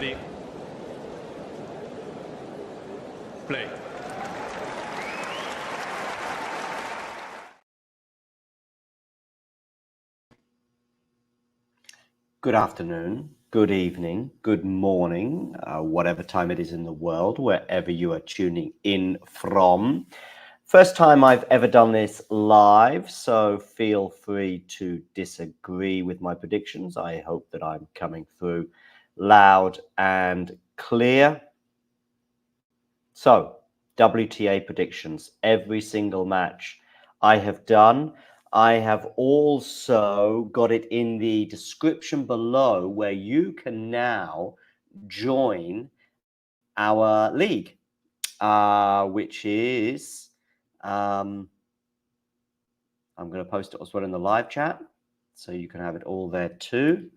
Ready. Play. Good afternoon, good evening, good morning, whatever time it is in the world, wherever you are tuning in from. First time I've ever done this live, so feel free to disagree with my predictions. I hope that I'm coming through loud and clear. So, WTA predictions, every single match I have done. I have also got it in the description below where you can now join our league, which is, I'm going to post it as well in the live chat, so you can have it all there too.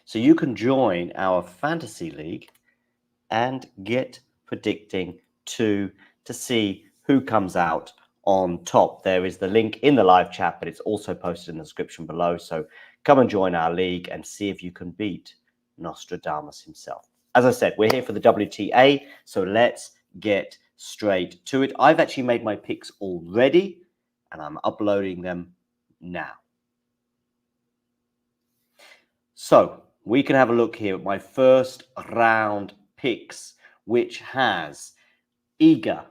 So you can join our fantasy league and get predicting to see who comes out on top. There is the link in the live chat, but it's also posted in the description below. So come and join our league and see if you can beat Nostradamus himself. As I said, we're here for the WTA, so let's get straight to it. I've actually made my picks already, and I'm uploading them now. So we can have a look here at my first round picks, which has Iga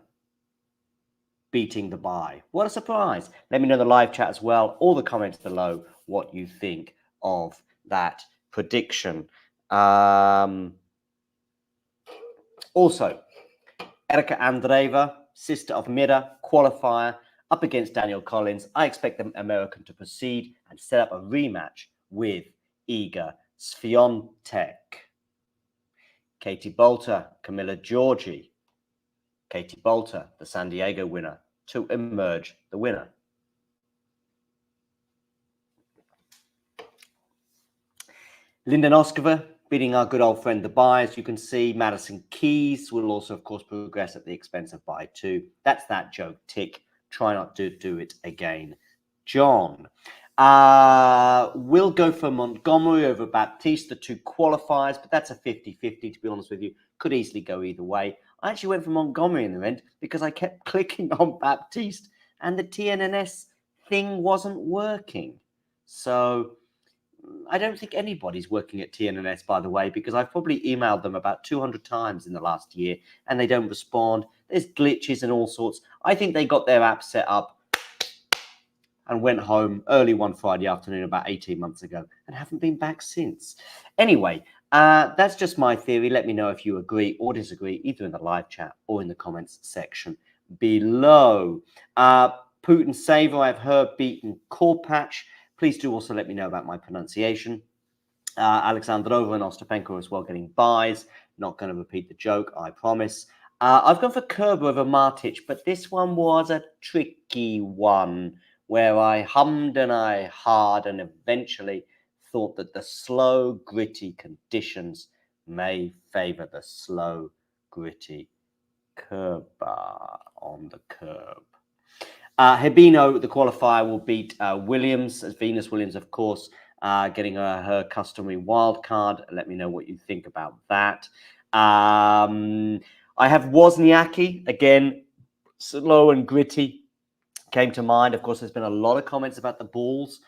beating the bye. What a surprise. Let me know in the live chat as well, or the comments below, what you think of that prediction. Also, Erika Andreeva, sister of Mira, qualifier, up against Daniel Collins. I expect the American to proceed and set up a rematch with Iga Swiatek. Katie Bolter, Camilla Giorgi. Katie Bolter, the San Diego winner, to emerge the winner. Linda Noskova beating our good old friend the bye. As you can see, Madison Keys will also, of course, progress at the expense of bye too. That's that joke. Tick. Try not to do it again. John. We'll go for Montgomery over Baptiste, the two qualifiers, but that's a 50-50, to be honest with you. Could easily go either way. I actually went for Montgomery in the end because I kept clicking on Baptiste and the TNNS thing wasn't working. So I don't think anybody's working at TNNS, by the way, because I've probably emailed them about 200 times in the last year and they don't respond. There's glitches and all sorts. I think they got their app set up and went home early one Friday afternoon about 18 months ago and haven't been back since. Anyway, that's just my theory. Let me know if you agree or disagree, either in the live chat or in the comments section below. Putin Saver, I've heard beaten Korpatch. Please do also let me know about my pronunciation. Alexandrova and Ostapenko as well getting buys. Not going to repeat the joke, I promise. I've gone for Kerber over Martic, but this one was a tricky one where I hummed and I hard and eventually thought that the slow, gritty conditions may favor the slow, gritty Kerber on the curb. Hebino, the qualifier, will beat Williams, as Venus Williams, of course, getting her customary wild card. Let me know what you think about that. I have Wozniacki, again, slow and gritty, came to mind. Of course, there's been a lot of comments about the balls,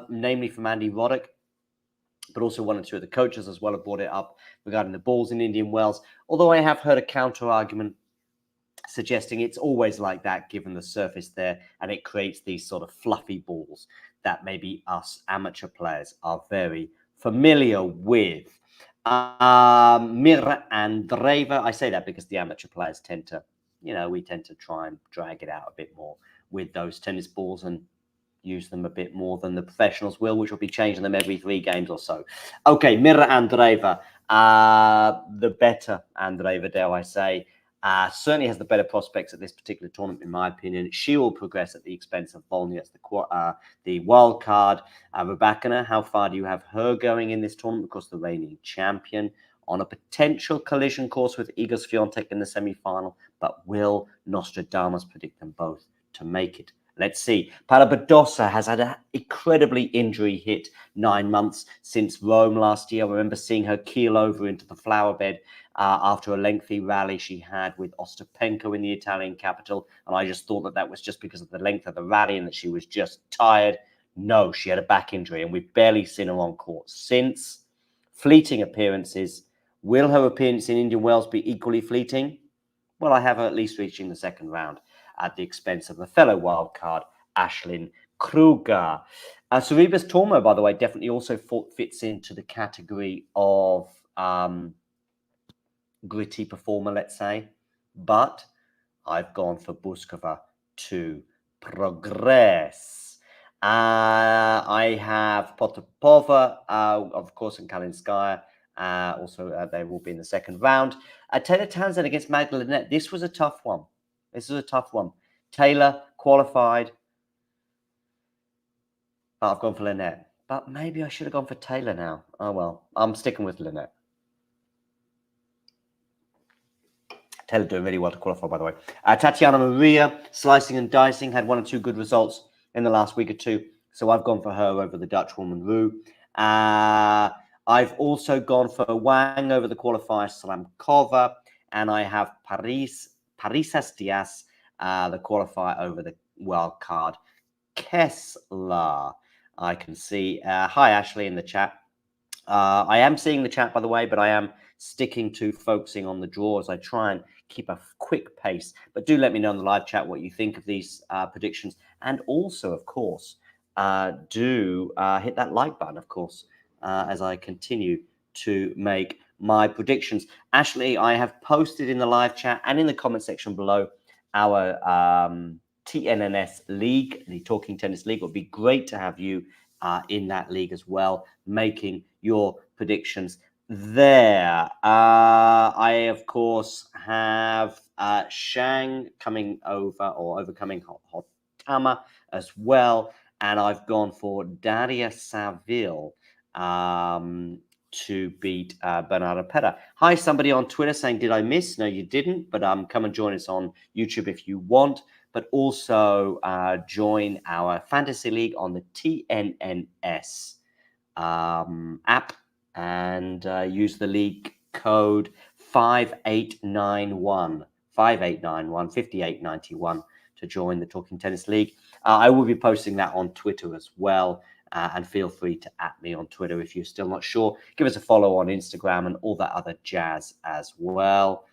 namely from Andy Roddick, but also one or two of the coaches as well have brought it up regarding the balls in Indian Wells. Although I have heard a counter argument suggesting it's always like that given the surface there, and it creates these sort of fluffy balls that maybe us amateur players are very familiar with. Mira Andreeva, I say that because the amateur players tend to, we tend to try and drag it out a bit more with those tennis balls and use them a bit more than the professionals will, which will be changing them every 3 games or so. Okay, Mira Andreeva, the better Andreeva, dare I say, certainly has the better prospects at this particular tournament, in my opinion. She will progress at the expense of Volny as the wild card. Rybakina, how far do you have her going in this tournament? Of course, the reigning champion on a potential collision course with Iga Swiatek in the semi-final, but will Nostradamus predict them both to make it? Let's see. Paula Badosa has had an incredibly injury-hit 9 months since Rome last year. I remember seeing her keel over into the flower bed after a lengthy rally she had with Ostapenko in the Italian capital. And I just thought that that was just because of the length of the rally and that she was just tired. No, she had a back injury, and we've barely seen her on court since. Fleeting appearances. Will her appearance in Indian Wells be equally fleeting? Well, I have her at least reaching the second round at the expense of the fellow wildcard, Ashlyn Kruger. Sorribes Tormo, by the way, definitely also fits into the category of gritty performer, let's say. But I've gone for Buskova to progress. I have Potapova, of course, and Kalinskaya. Also, they will be in the second round. Taylor Townsend against Magda Linette. This was a tough one. Taylor qualified. But I've gone for Linette. But maybe I should have gone for Taylor now. Oh, well. I'm sticking with Linette. Taylor doing really well to qualify, by the way. Tatiana Maria, slicing and dicing, had 1 or 2 good results in the last week or two. So I've gone for her over the Dutch woman Roux. I've also gone for Wang over the qualifier Slamkova. And I have Parisas Diaz, the qualifier over the wild card Kessler. I can see. Hi, Ashley, in the chat. I am seeing the chat, by the way, but I am sticking to focusing on the draws. I try and keep a quick pace, but do let me know in the live chat what you think of these predictions. And also, of course, do hit that like button, of course, as I continue to make my predictions. Ashley, I have posted in the live chat and in the comment section below our TNNS League, the Talking Tennis League. It would be great to have you in that league as well, making your predictions there. I, of course, have Shang coming over or overcoming Hotama as well. And I've gone for Daria Saville to beat Bernardo Pera. Hi, somebody on Twitter saying, did I miss? No, you didn't, but come and join us on YouTube if you want. But also join our fantasy league on the TNNS app and use the league code 5891 5891 to join the Talking Tennis League. I will be posting that on Twitter as well. And feel free to @me on Twitter if you're still not sure. Give us a follow on Instagram and all that other jazz as well.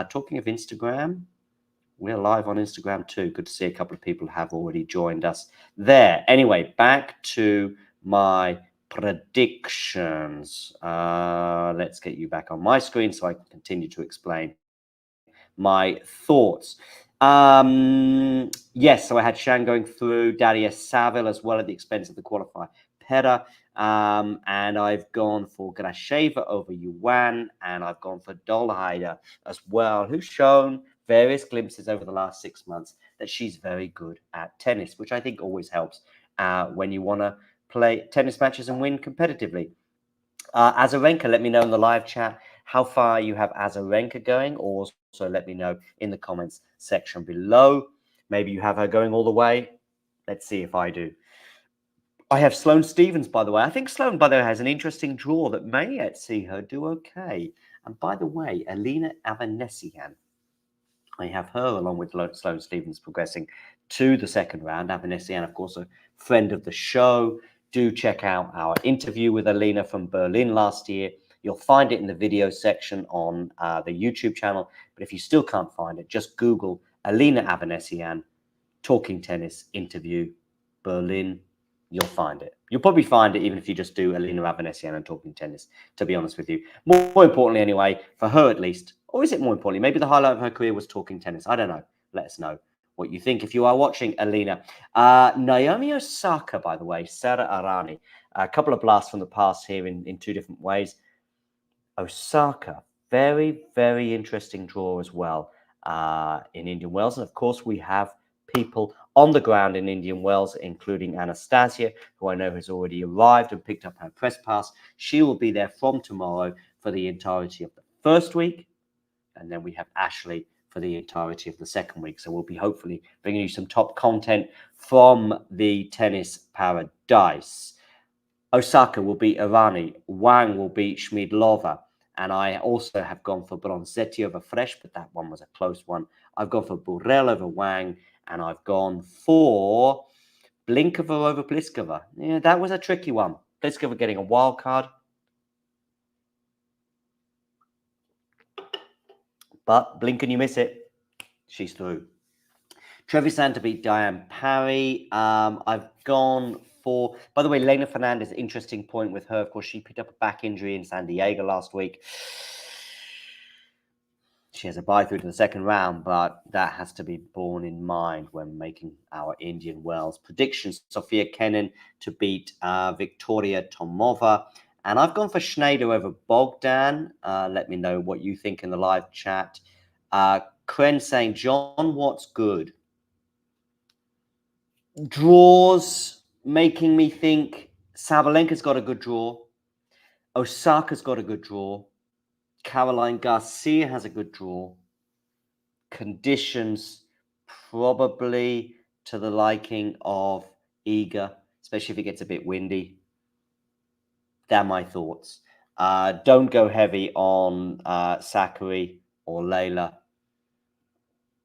Talking of Instagram, we're live on Instagram too. Good to see a couple of people have already joined us there. Anyway, back to my predictions. Let's get you back on my screen so I can continue to explain my thoughts. Yes, so I had Shang going through, Daria Saville as well at the expense of the qualifier Pera. And I've gone for Grasheva over Yuan, and I've gone for Dolheider as well, who's shown various glimpses over the last 6 months that she's very good at tennis, which I think always helps when you want to play tennis matches and win competitively. Azarenka, let me know in the live chat how far you have Azarenka going, or also let me know in the comments section below. Maybe you have her going all the way. Let's see if I do. I have Sloane Stephens, by the way. I think Sloane, by the way, has an interesting draw that may yet see her do okay. And by the way, Alina Avanesian, I have her along with Sloane Stephens progressing to the second round. Avanesian, of course, a friend of the show. Do check out our interview with Alina from Berlin last year. You'll find it in the video section on the YouTube channel. But if you still can't find it, just Google Alina Avanesian, Talking Tennis interview, Berlin. You'll find it. You'll probably find it even if you just do Alina Avanesian and Talking Tennis, to be honest with you. More importantly, anyway, for her at least, or is it more importantly, maybe the highlight of her career was Talking Tennis. I don't know. Let us know what you think if you are watching Alina. Naomi Osaka, by the way, Sara Arani. A couple of blasts from the past here in 2 different ways. Osaka, very, very interesting draw as well in Indian Wells. And of course, we have people on the ground in Indian Wells, including Anastasia, who I know has already arrived and picked up her press pass. She will be there from tomorrow for the entirety of the first week. And then we have Ashley for the entirety of the second week. So we'll be hopefully bringing you some top content from the tennis paradise. Osaka will beat Irani. Wang will beat Schmidlova. And I also have gone for Bronzetti over Fresh, but that one was a close one. I've gone for Burrell over Wang, and I've gone for Blinkova over Pliskova. Yeah, that was a tricky one. Pliskova getting a wild card. But blink and you miss it. She's through. Trevisan to beat Diane Parry. I've gone for, by the way, Lena Fernandez, interesting point with her. Of course, she picked up a back injury in San Diego last week. She has a bye through to the second round, but that has to be borne in mind when making our Indian Wells predictions. Sofia Kenin to beat Victoria Tomova. And I've gone for Schneider over Bogdan. Let me know what you think in the live chat. Kren saying, John, what's good? Draws making me think Sabalenka's got a good draw. Osaka's got a good draw. Caroline Garcia has a good draw. Conditions probably to the liking of Iga, especially if it gets a bit windy. They're my thoughts. Don't go heavy on Sakari or Layla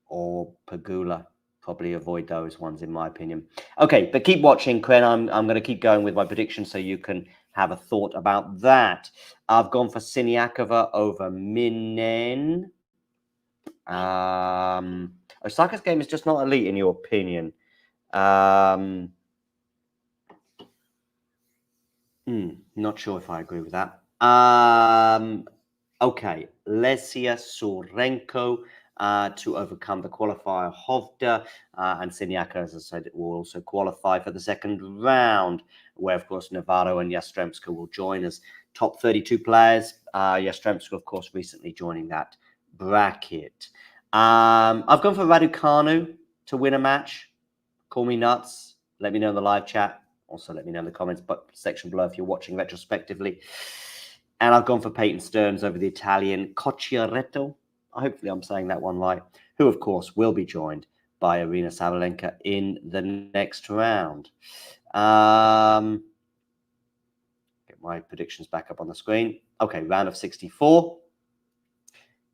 or Pagula. Probably avoid those ones, in my opinion. Okay, but keep watching, Kren. I'm going to keep going with my predictions so you can have a thought about that. I've gone for Siniakova over Minen. Osaka's game is just not elite, in your opinion. Not sure if I agree with that. Okay, Lesia Sorenko to overcome the qualifier Hovda, and Siniaka, as I said, will also qualify for the second round, where, of course, Navarro and Yastremska will join as top 32 players. Yastremska, of course, recently joining that bracket. I've gone for Raducanu to win a match. Call me nuts. Let me know in the live chat. Also, let me know in the comments section below if you're watching retrospectively. And I've gone for Peyton Stearns over the Italian Cocciaretto. Hopefully I'm saying that one right. Who, of course, will be joined by Arina Sabalenka in the next round. Get my predictions back up on the screen. Okay, round of 64.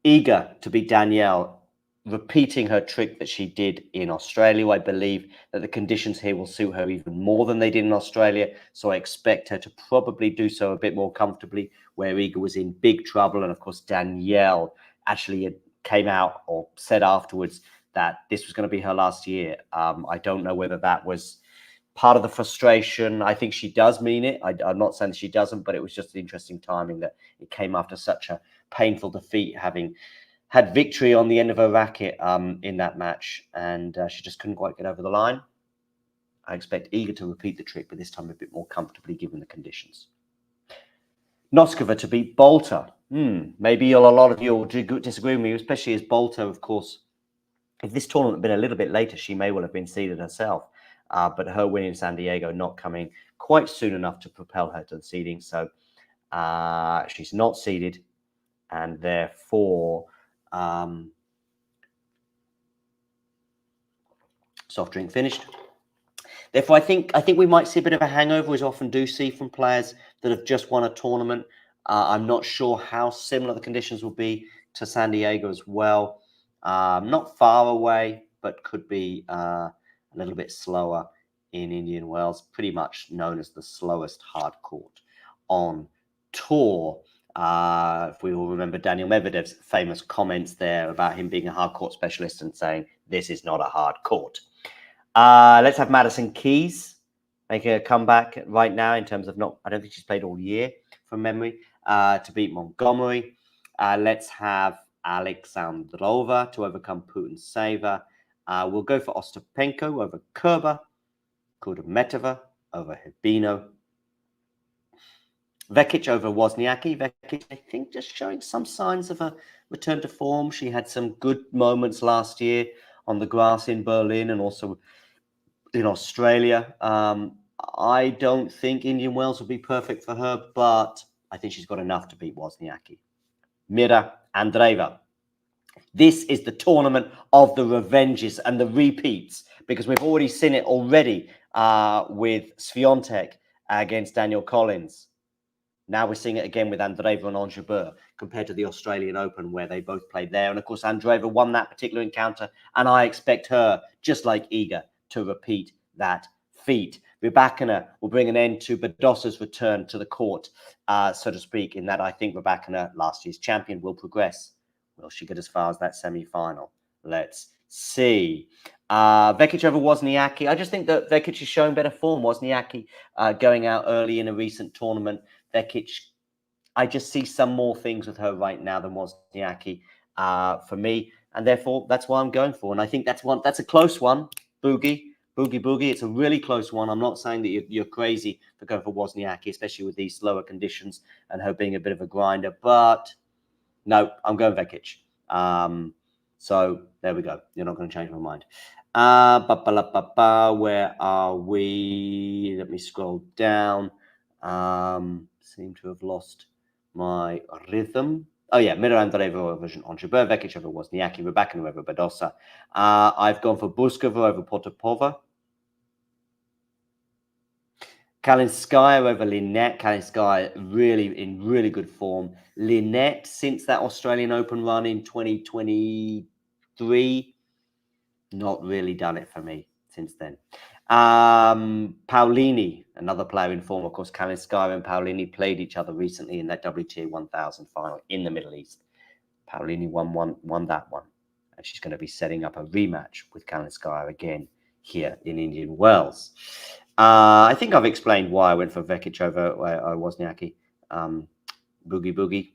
Eager to beat Danielle, repeating her trick that she did in Australia. I believe that the conditions here will suit her even more than they did in Australia. So I expect her to probably do so a bit more comfortably, where Iga was in big trouble. And of course, Danielle actually came out or said afterwards that this was going to be her last year. I don't know whether that was part of the frustration. I think she does mean it. I'm not saying she doesn't, but it was just interesting timing that it came after such a painful defeat, having had victory on the end of her racket in that match, and she just couldn't quite get over the line. I expect Iga to repeat the trick, but this time a bit more comfortably given the conditions. Noskova to beat Bolter. Maybe a lot of you will disagree with me, especially as Bolter, of course, if this tournament had been a little bit later, she may well have been seeded herself. But her win in San Diego not coming quite soon enough to propel her to the seeding. So she's not seeded, and therefore soft drink finished. Therefore, I think we might see a bit of a hangover, as we often do see from players that have just won a tournament. I'm not sure how similar the conditions will be to San Diego as well. Not far away, but could be a little bit slower in Indian Wells, pretty much known as the slowest hard court on tour. If we will remember Daniel Medvedev's famous comments there about him being a hard court specialist and saying, this is not a hard court. Let's have Madison Keys making a comeback right now in terms of I don't think she's played all year from memory, to beat Montgomery. Let's have Alexandrova to overcome Putin-Seva. We'll go for Ostapenko over Kerber, Kudermetova over Hibino. Vekic over Wozniacki. Vekic, I think, just showing some signs of a return to form. She had some good moments last year on the grass in Berlin and also in Australia. I don't think Indian Wells will be perfect for her, but I think she's got enough to beat Wozniacki. Mira Andreeva This is the tournament of the revenges and the repeats, because we've already seen it already with Swiatek against Daniel Collins. Now we're seeing it again with Andreeva and Anjabeur compared to the Australian Open where they both played there. And of course, Andreeva won that particular encounter, and I expect her, just like Iga, to repeat that feat. Rybakina will bring an end to Badossa's return to the court, so to speak, in that I think Rybakina, last year's champion, will progress. Will she get as far as that semi-final? Let's see. Vekic over Wozniacki. I just think that Vekic is showing better form. Wozniacki going out early in a recent tournament. Vekic, I just see some more things with her right now than Wozniacki for me, and therefore that's why I'm going for. And I think that's a close one. Boogie. It's a really close one. I'm not saying that you're crazy for going for Wozniacki, especially with these slower conditions and her being a bit of a grinder. But no, I'm going Vekic. So there we go. You're not going to change my mind. Where are we? Let me scroll down. Seem to have lost my rhythm. Oh yeah, Mira Andreeva over Anjabeur, Vekic over Wozniacki, Rybakina over Badosa. I've gone for Buskova over Potapova. Kalinskaya over Linette. Kalinskaya in really good form. Linette, since that Australian Open run in 2023, not really done it for me since then. Paolini, another player in form. Of course, Kalinskaya and Paolini played each other recently in that WTA 1000 final in the Middle East. Paolini won that one. And she's going to be setting up a rematch with Kalinskaya again here in Indian Wells. I think I've explained why I went for Vekic over Wozniacki. Boogie.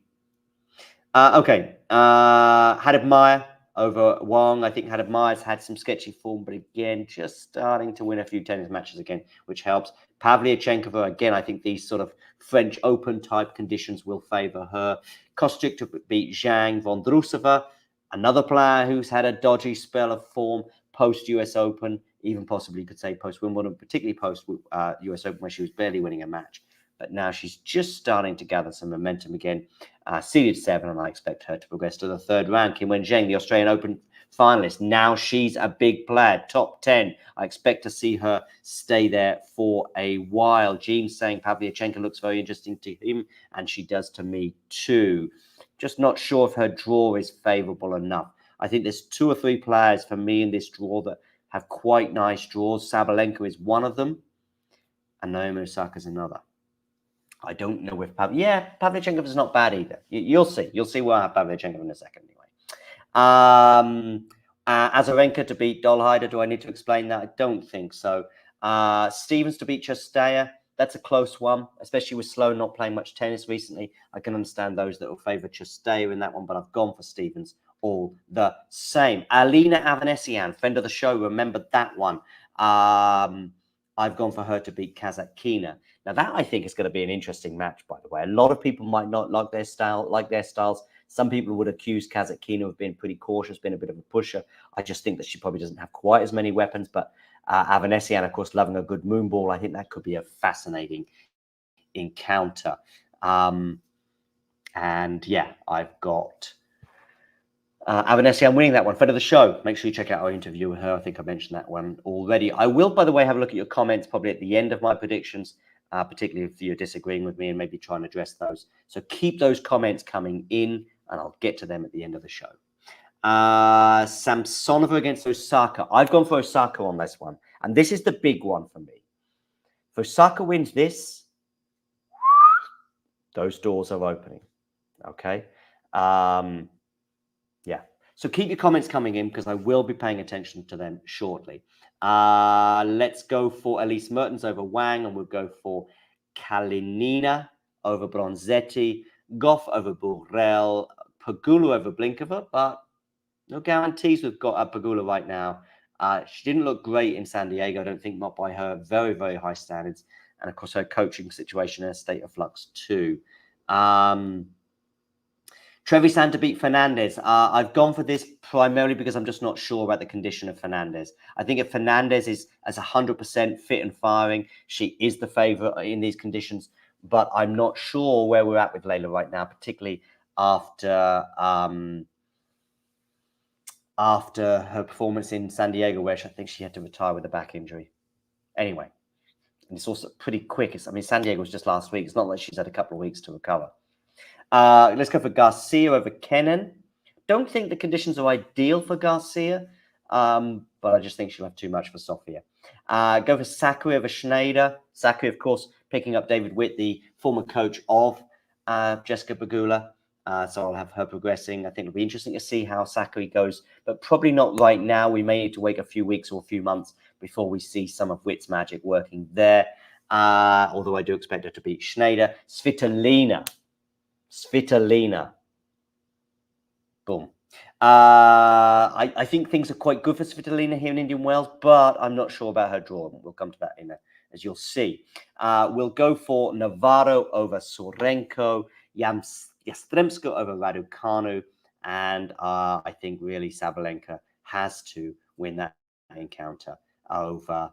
Okay. Hadid Meyer over Wong. I think Hadid Meyer's had some sketchy form, but again, just starting to win a few tennis matches again, which helps. Pavlyuchenkova, again, I think these sort of French Open type conditions will favor her. Kostyuk to beat Zhang. Vondrousova, another player who's had a dodgy spell of form post US Open, even possibly you could say post Wimbledon, particularly post US Open where she was barely winning a match. But now she's just starting to gather some momentum again. Seeded 7, and I expect her to progress to the third round. Qinwen Zheng, the Australian Open finalist. Now she's a big player, top 10. I expect to see her stay there for a while. Gene's saying Pavlyuchenko looks very interesting to him, and she does to me too. Just not sure if her draw is favourable enough. I think there's 2 or 3 players for me in this draw that have quite nice draws. Sabalenka is one of them, and Naomi Osaka is another. I don't know if Pavlyuchenkova is not bad either. You'll see. You'll see where I have Pavlyuchenkova in a second anyway. Azarenka to beat Dolheider. Do I need to explain that? I don't think so. Stevens to beat Chastaya. That's a close one, especially with Sloane not playing much tennis recently. I can understand those that will favour Chastaya in that one, but I've gone for Stevens all the same. Alina Avanesian, friend of the show, remember that one. I've gone for her to beat Kazakina. Now that I think is going to be an interesting match, by the way. A lot of people might not like their styles. Some people would accuse Kazakina of being pretty cautious, being a bit of a pusher. I just think that she probably doesn't have quite as many weapons. But Avanesian, of course, loving a good moon ball. I think that could be a fascinating encounter. And yeah, I've got Avanesian winning that one. Friend of the show. Make sure you check out our interview with her. I think I mentioned that one already. I will, by the way, have a look at your comments probably at the end of my predictions, particularly if you're disagreeing with me and maybe try and address those. So keep those comments coming in, and I'll get to them at the end of the show. Samsonova against Osaka. I've gone for Osaka on this one, and this is the big one for me. If Osaka wins this, those doors are opening. Okay. Yeah. So keep your comments coming in because I will be paying attention to them shortly. Let's go for Elise Mertens over Wang, and we'll go for Kalinina over Bronzetti, Goff over Burrell, Pagula over Blinkova, but no guarantees we've got Pagula right now. She didn't look great in San Diego. I don't think, not by her very, very high standards. And of course, her coaching situation in a state of flux too. Trevisan to beat Fernandez. I've gone for this primarily because I'm just not sure about the condition of Fernandez. I think if Fernandez is as 100% fit and firing, she is the favourite in these conditions. But I'm not sure where we're at with Leylah right now, particularly after after her performance in San Diego, where I think she had to retire with a back injury. Anyway, and it's also pretty quick. I mean, San Diego was just last week. It's not like she's had a couple of weeks to recover. Let's go for Garcia over Kenin. Don't think the conditions are ideal for Garcia, but I just think she'll have too much for Sofia. Go for Sakkari over Schneider. Sakkari, of course, picking up David Witt, the former coach of Jessica Pegula. So I'll have her progressing. I think it'll be interesting to see how Sakkari goes, but probably not right now. We may need to wait a few weeks or a few months before we see some of Witt's magic working there. Although I do expect her to beat Schneider. Svitolina. Boom. I think things are quite good for Svitolina here in Indian Wells, but I'm not sure about her draw. We'll come to that in as you'll see. We'll go for Navarro over Sorenko, Yastremska over Raducanu, and I think really Sabalenka has to win that encounter over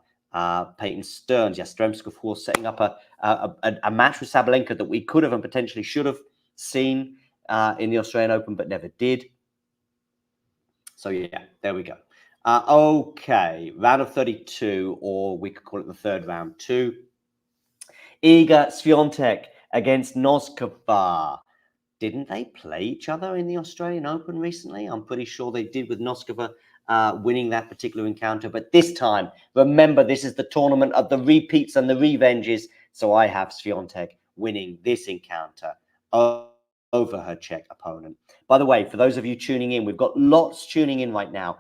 Peyton Stearns. Yastremska, of course, setting up a match with Sabalenka that we could have and potentially should have seen in the Australian Open, but never did. So yeah, there we go. Okay, round of 32, or we could call it the third round 2. Iga Swiatek against Noskova. Didn't they play each other in the Australian Open recently? I'm pretty sure they did, with Noskova winning that particular encounter. But this time, remember, this is the tournament of the repeats and the revenges. So I have Swiatek winning this encounter over her Czech opponent. By the way, for those of you tuning in, we've got lots tuning in right now.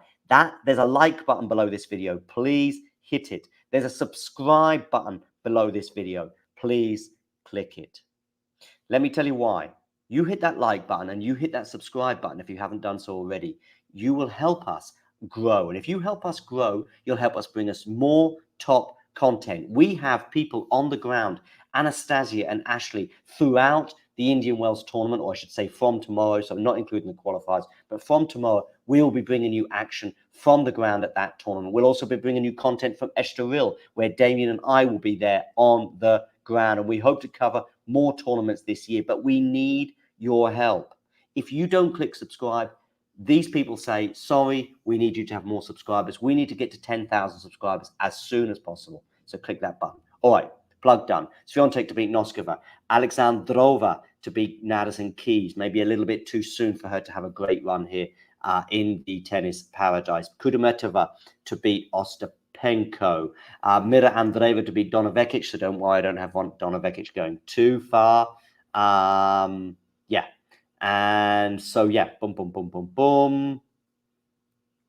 There's a like button below this video. Please hit it. There's a subscribe button below this video. Please click it. Let me tell you why. You hit that like button and you hit that subscribe button if you haven't done so already. You will help us grow. And if you help us grow, you'll help us bring us more top content. We have people on the ground, Anastasia and Ashley, throughout the Indian Wells tournament, or I should say from tomorrow, so not including the qualifiers, but from tomorrow, we will be bringing you action from the ground at that tournament. We'll also be bringing you content from Estoril, where Damien and I will be there on the ground, and we hope to cover more tournaments this year, but we need your help. If you don't click subscribe, these people say, sorry, we need you to have more subscribers. We need to get to 10,000 subscribers as soon as possible. So click that button. All right, plug done. Swiatek to beat Noskova. Alexandrova to beat Madison Keys. Maybe a little bit too soon for her to have a great run here in the tennis paradise. Kudermetova to beat Ostapenko. Mira Andreeva to beat Donovekic. So don't worry, I don't have Donovekic going too far. Yeah. And so, yeah, boom, boom, boom, boom, boom.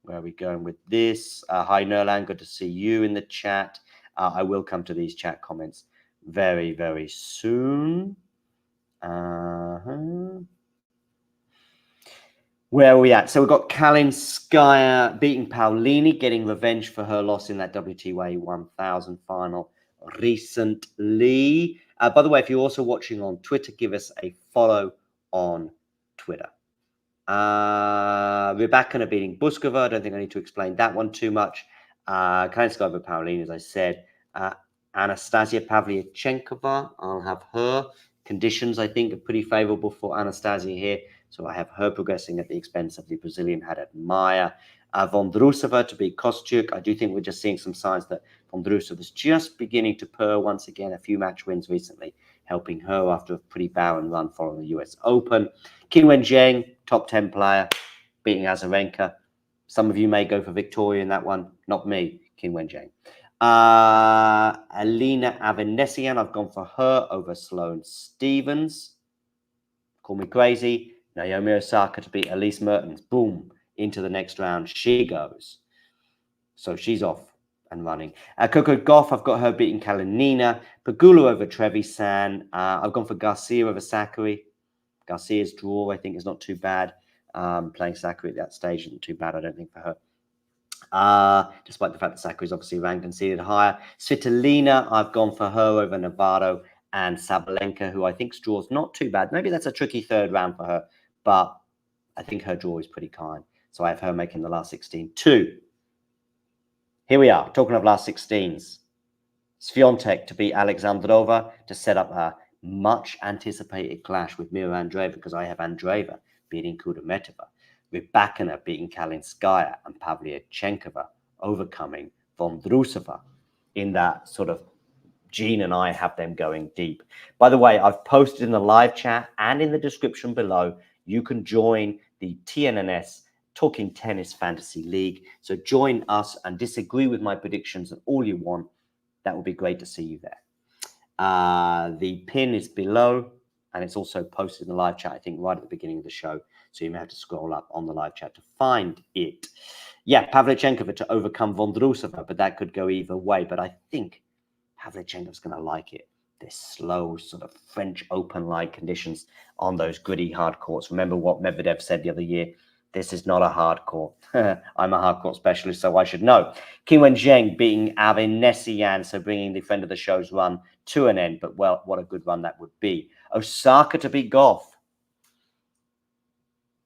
Where are we going with this? Hi, Nerlan. Good to see you in the chat. I will come to these chat comments very, very soon. Where are we at? So we've got Kalinskaya beating Paulini, getting revenge for her loss in that WTA 1000 final recently. By the way, if you're also watching on Twitter, give us a follow on Twitter. Rybakina beating Buskova. I don't think I need to explain that one too much. Kalinskaya over Paulini, as I said. Anastasia Pavlyuchenkova, I'll have her. Conditions, I think, are pretty favorable for Anastasia here. So I have her progressing at the expense of the Brazilian Haddad Maia. Vondrousova to beat Kostyuk. I do think we're just seeing some signs that Vondrousova is just beginning to purr once again. A few match wins recently, helping her after a pretty barren run following the US Open. Qin Zheng, top 10 player, beating Azarenka. Some of you may go for Victoria in that one. Not me, Qin Zheng. Alina Avanesian, I've gone for her over Sloane Stephens. Call me crazy. Naomi Osaka to beat Elise Mertens. Boom. Into the next round she goes. So she's off and running. Coco Gauff, I've got her beating Kalinina. Pegula over Trevisan. I've gone for Garcia over Sakkari. Garcia's draw, I think, is not too bad. Playing Sakkari at that stage isn't too bad, I don't think, for her. Despite the fact that Sakkari is obviously ranked and seeded higher. Svitolina, I've gone for her over Navarro and Sabalenka, who I think's draw is not too bad. Maybe that's a tricky third round for her, but I think her draw is pretty kind. So I have her making the last 16 too. Here we are, talking of last 16s. Swiatek to beat Alexandrova to set up a much anticipated clash with Mira Andreeva, because I have Andreeva beating Kudermetova. Rybakina beating Kalinskaya and Pavlyuchenkova overcoming Vondrousova in that sort of Gene and I have them going deep. By the way, I've posted in the live chat and in the description below, you can join the TNNS Talking Tennis Fantasy League. So join us and disagree with my predictions and all you want. That would be great to see you there. The pin is below and it's also posted in the live chat, I think, right at the beginning of the show. So you may have to scroll up on the live chat to find it. Yeah, Pavlyuchenkova to overcome Vondrousova, but that could go either way. But I think Pavlyuchenkova's going to like it. This slow sort of French Open-like conditions on those gritty hard courts. Remember what Medvedev said the other year? This is not a hard court. I'm a hard court specialist, so I should know. Qinwen Zheng beating Avin Nessian, so bringing the friend of the show's run to an end. But, well, what a good run that would be. Osaka to beat Goff.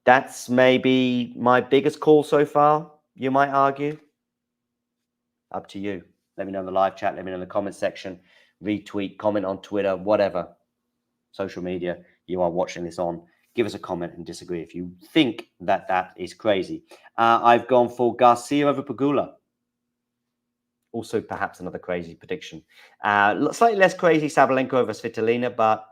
That's maybe my biggest call so far, you might argue. Up to you. Let me know in the live chat. Let me know in the comment section. Retweet, comment on Twitter, whatever. Social media you are watching this on. Give us a comment and disagree if you think that that is crazy. I've gone for Garcia over Pegula. Also, perhaps another crazy prediction. Slightly less crazy, Sabalenka over Svitolina, but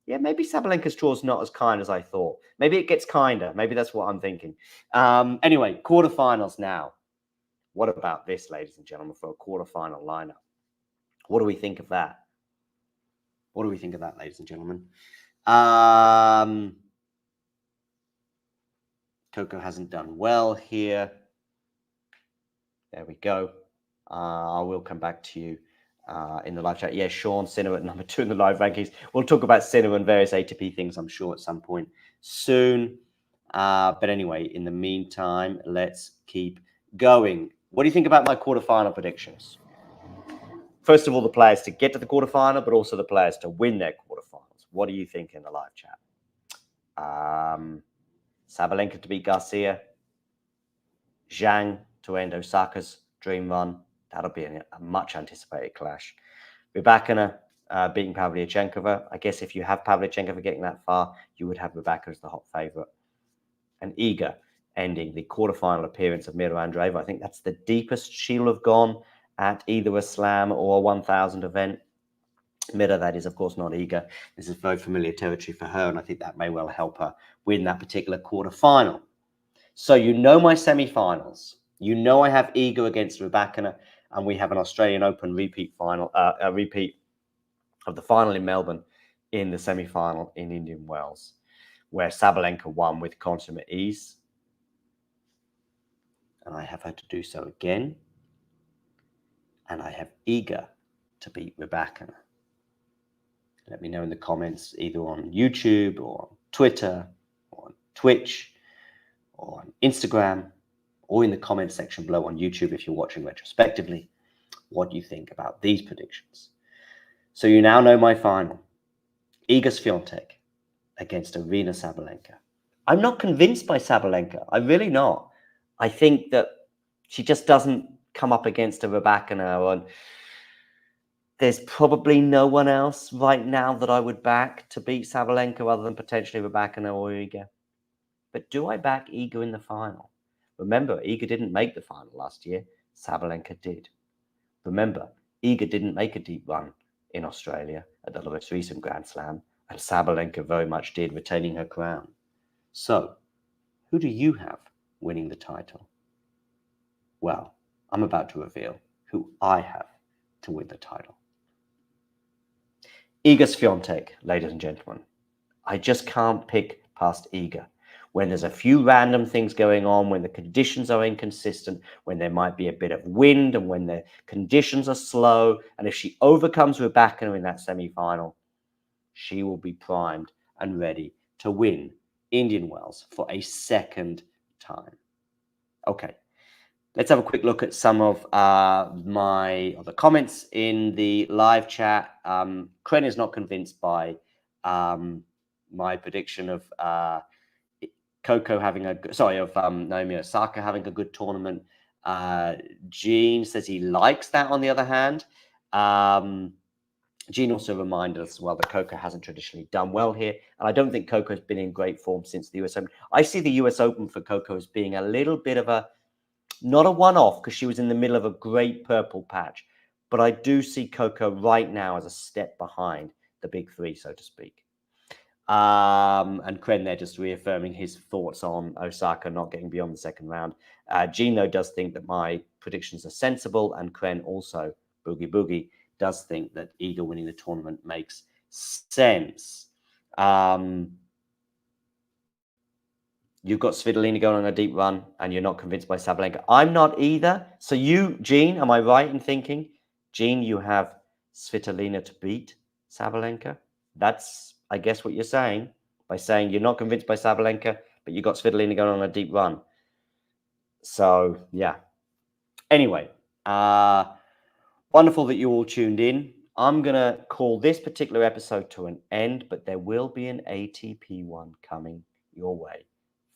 yeah, maybe Sabalenka's draw is not as kind as I thought. Maybe it gets kinder. Maybe that's what I'm thinking. Anyway, quarterfinals now. What about this, ladies and gentlemen, for a quarterfinal lineup? What do we think of that? What do we think of that, ladies and gentlemen? Coco hasn't done well here. There we go. I will come back to you in the live chat. Yeah, Sean, Sinner at number 2 in the live rankings. We'll talk about Sinner and various ATP things, I'm sure, at some point soon. But anyway, in the meantime, let's keep going. What do you think about my quarterfinal predictions? First of all, the players to get to the quarterfinal, but also the players to win their quarterfinals. What do you think in the live chat? Sabalenka to beat Garcia. Zhang to end Osaka's dream run. That'll be a much anticipated clash. Rybakina beating Pavlyuchenkova. I guess if you have Pavlyuchenkova getting that far, you would have Rybakina as the hot favorite. And Iga ending the quarterfinal appearance of Mira Andreeva. I think that's the deepest she'll have gone at either a slam or a 1000 event. Mira, that is, of course, not Iga. This is very familiar territory for her, and I think that may well help her win that particular quarterfinal. So you know my semifinals. You know I have Iga against Rybakina, and we have an Australian Open repeat final, a repeat of the final in Melbourne in the semifinal in Indian Wells, where Sabalenka won with consummate ease. And I have her to do so again. And I have Iga to beat Rybakina. Let me know in the comments, either on YouTube or on Twitter or on Twitch or on Instagram, or in the comment section below on YouTube if you're watching retrospectively, what you think about these predictions. So you now know my final. Iga Swiatek against Aryna Sabalenka. I'm not convinced by Sabalenka. I'm really not. I think that she just doesn't come up against a Rybakina, and there's probably no one else right now that I would back to beat Sabalenka other than potentially Rybakina or Iga. But do I back Iga in the final? Remember, Iga didn't make the final last year. Sabalenka did. Remember, Iga didn't make a deep run in Australia at the most recent Grand Slam, and Sabalenka very much did, retaining her crown. So, who do you have winning the title? Well, I'm about to reveal who I have to win the title. Iga Swiatek, ladies and gentlemen. I just can't pick past Iga. When there's a few random things going on, when the conditions are inconsistent, when there might be a bit of wind, and when the conditions are slow, and if she overcomes Rybakina in that semi-final, she will be primed and ready to win Indian Wells for a second time. Okay, let's have a quick look at some of the comments in the live chat. Kren is not convinced by my prediction of Coco having Naomi Osaka having a good tournament. Gene says he likes that. On the other hand, Jean also reminded us as well that Coco hasn't traditionally done well here. And I don't think Coco's been in great form since the US Open. I see the US Open for Coco as being a little bit of a, not a one-off because she was in the middle of a great purple patch. But I do see Coco right now as a step behind the big three, so to speak. And Kren there just reaffirming his thoughts on Osaka not getting beyond the second round. Jean, though, does think that my predictions are sensible, and Kren also, Boogie Boogie, does think that Iga winning the tournament makes sense. You've got Svitolina going on a deep run, and you're not convinced by Sabalenka. I'm not either. So you, Jean, am I right in thinking, Jean, you have Svitolina to beat Sabalenka? That's, I guess, what you're saying by saying you're not convinced by Sabalenka, but you got Svitolina going on a deep run. So, yeah. Anyway, wonderful that you all tuned in. I'm going to call this particular episode to an end, but there will be an ATP one coming your way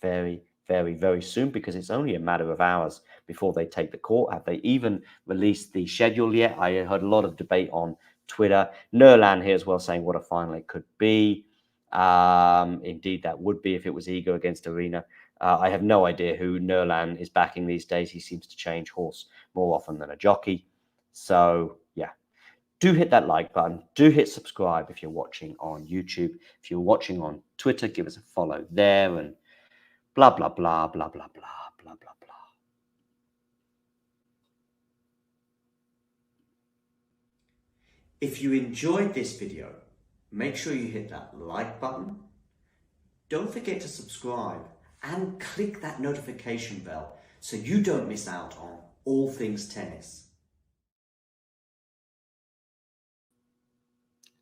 very, very, very soon, because it's only a matter of hours before they take the court. Have they even released the schedule yet? I heard a lot of debate on Twitter. Nerlan here as well saying what a final it could be. Indeed, that would be if it was Iga against Arena. I have no idea who Nerlan is backing these days. He seems to change horse more often than a jockey. So, yeah. Do hit that like button. Do hit subscribe if you're watching on YouTube. If you're watching on Twitter, give us a follow there, and blah, blah, blah, blah, blah, blah, blah, blah, blah. If you enjoyed this video, make sure you hit that like button. Don't forget to subscribe and click that notification bell so you don't miss out on all things tennis.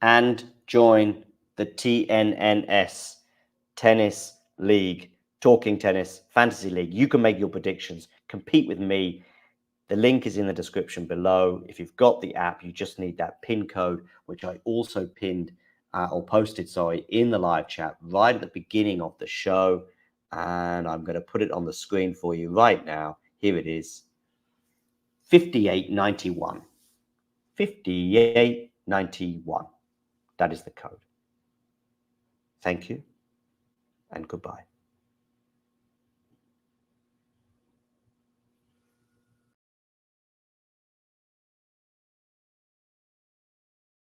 And join the TNNS Tennis League, Talking Tennis Fantasy League. You can make your predictions, compete with me. The link is in the description below. If you've got the app, you just need that pin code, which I also pinned or posted, sorry, in the live chat right at the beginning of the show. And I'm going to put it on the screen for you right now. Here it is. 5891. 5891. That is the code. Thank you and goodbye.